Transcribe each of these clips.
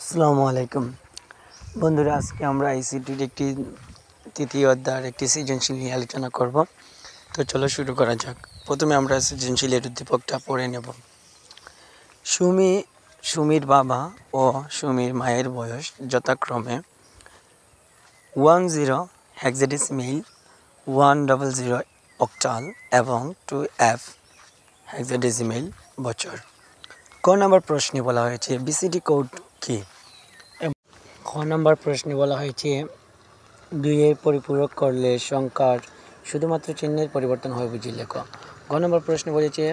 আসসালামু আলাইকুম বন্ধুরা, আজকে আমরা আইসিটির একটি তৃতীয় অধ্যায়ের একটি সৃজনশীল নিয়ে আলোচনা করব। তো চলো শুরু করা যাক। প্রথমে আমরা সৃজনশীলের উদ্দীপকটা পড়ে নেব। সুমির বাবা ও সুমির মায়ের বয়স যথাক্রমে 10 হেক্সাডেসিমেল, 100 অক্টাল এবং 2F হেক্সাডেসিমেল বছর। ক নম্বর প্রশ্নে বলা হয়েছে বিসিডি কোড কী? খ নম্বর প্রশ্নে বলা হয়েছে 2 পরিপূরক করলে সংখ্যার শুধুমাত্র চিহ্নের পরিবর্তন হয়, বুঝিয়ে লেখো। গ নম্বর প্রশ্নে বলেছে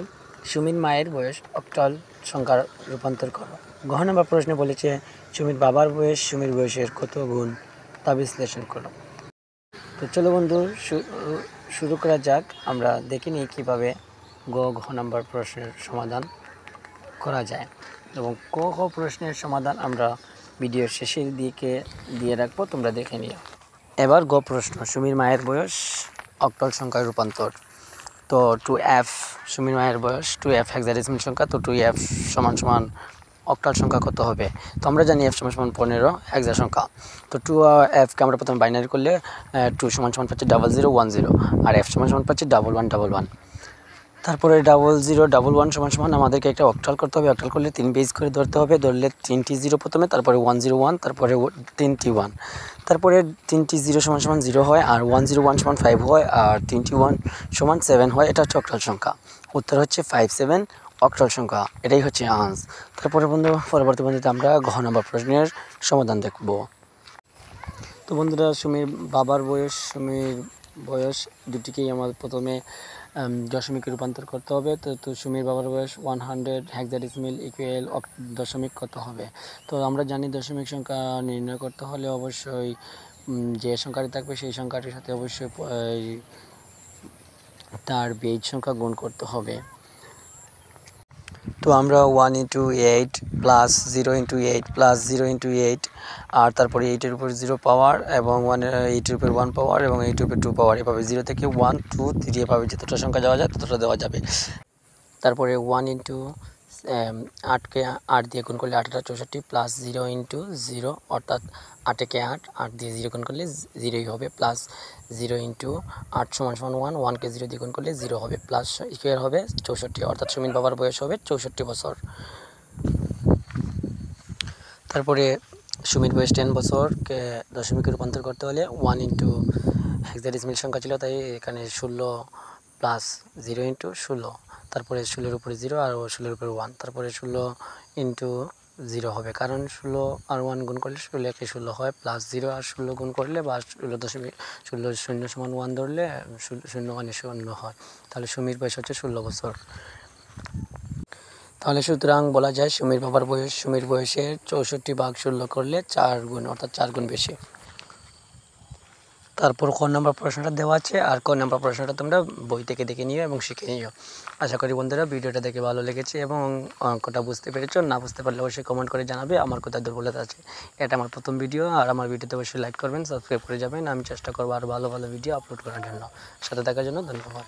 সুমির মায়ের বয়স অক্টাল সংখ্যার রূপান্তর করো। ঘ নম্বর প্রশ্নে বলেছে সুমির বাবার বয়স সুমির বয়সের কত গুণ তা বিশ্লেষণ করো। তো চলো বন্ধু শুরু করা যাক। আমরা দেখে নিই কীভাবে ঘ নম্বর প্রশ্নের সমাধান করা যায় এবং ক খ প্রশ্নের সমাধান আমরা ভিডিওর শেষের দিকে দিয়ে রাখবো, তোমরা দেখে নিও। এবার গ প্রশ্ন, সুমির মায়ের বয়স অক্টাল সংখ্যায় রূপান্তর। তো 2F, সুমির মায়ের বয়স 2F হেক্সাডেসিমেল সংখ্যা, তো 2F সমান সমান অক্টাল সংখ্যা কত হবে? তো আমরা জানি F সমান সমান 15 হেক্সা সংখ্যা। তো 2Fকে আমরা প্রথমে বাইনারি করলে 2 সমান সমান পাচ্ছি 0010 আর F সমান সমান পাচ্ছি 1111। তারপরে 0011 সমান সমান আমাদেরকে একটা অক্টাল করতে হবে। অক্টাল করলে 3 বেস করে ধরতে হবে, ধরলে 3টি 0 প্রথমে, তারপরে 101, তারপরে 3টি 1, তারপরে 3টি 0 সমান সমান 0 হয়, আর 101 সমান 5 হয়, আর 3টি 1 সমান 7 হয়। এটা হচ্ছে অক্টাল সংখ্যা। উত্তর হচ্ছে 57 অক্টাল সংখ্যা। এটাই হচ্ছে আনসার। তারপরে পরবর্তী বন্ধুতে আমরা ঘ নম্বর প্রশ্নের সমাধান দেখব। তো বন্ধুরা, সুমির বাবার বয়স সুমির বয়স দুটিকেই আমাদের প্রথমে দশমিকে রূপান্তর করতে হবে। তো সুমির বাবার বয়স 100 হেক্সাডেসিমেল ইকুয়াল দশমিক কত হবে? তো আমরা জানি দশমিক সংখ্যা নির্ণয় করতে হলে অবশ্যই যে সংখ্যাটি থাকবে সেই সংখ্যাটির সাথে অবশ্যই তার বেজ সংখ্যা গুণ করতে হবে। তো আমরা 1 × 8 প্লাস 0 × 8 প্লাস 0 × 8 আর তারপরে 8-এর উপর 0 পাওয়ার এবং 8-এর উপর 1 পাওয়ার এবং 8-এর উপর 2 পাওয়ার, এভাবে 0 থেকে 1 2 3 এভাবে যতটা সংখ্যা দেওয়া যায় ততটা দেওয়া যাবে। তারপরে 1 × 8কে 8 দিয়ে গুণ করলে 8 64 প্লাস 0 × 0 অর্থাৎ 8কে 8 দিয়ে 0 গুণ করলে 0ই হবে, প্লাস 0 × 8 সমান সমান 1, 1কে 0 দিয়ে গুণ করলে 0 হবে, প্লাস ইকুয়াল হবে 64, অর্থাৎ সুমির বাবার বয়স হবে 64 বছর। তারপরে সুমির বয়স 10 বছরকে দশমিকে রূপান্তর করতে হলে 1 × হেক্সাডেসিমেল সংখ্যা ছিল, তাই এখানে 16 প্লাস 0 × 16, তারপরে 16-এর উপরে 0 আর 16-এর উপরে 1, তারপরে 16 × 0 হবে, কারণ 16 আর 1 গুণ করলে 16-একে 16 হয়, প্লাস 0 আর 16 গুণ করলে বা 16 শূন্য সমান 1 ধরলে 0 মানে 0 হয়। তাহলে সুমির বয়স হচ্ছে 16 বছর। তাহলে সুতরাং বলা যায় সুমির বাবার বয়স সুমির বয়সের 64/16 করলে 4 গুণ, অর্থাৎ 4 গুণ বেশি। তারপর ক নম্বর প্রশ্নটা দেওয়া আছে, আর ক নম্বর প্রশ্নটা তোমরা বই থেকে দেখে নিও এবং শিখে নিও। আশা করি বন্ধুরা ভিডিওটা দেখে ভালো লেগেছে এবং অঙ্কটা বুঝতে পেরেছো। না বুঝতে পারলে অবশ্যই কমেন্ট করে জানাবে আমার কোথায় দুর্বলতা আছে। এটা আমার প্রথম ভিডিও, আর আমার ভিডিওতে অবশ্যই লাইক করবেন, সাবস্ক্রাইব করে যাবেন। আমি চেষ্টা করবো আরও ভালো ভালো ভিডিও আপলোড করার জন্য। সাথে থাকার জন্য ধন্যবাদ।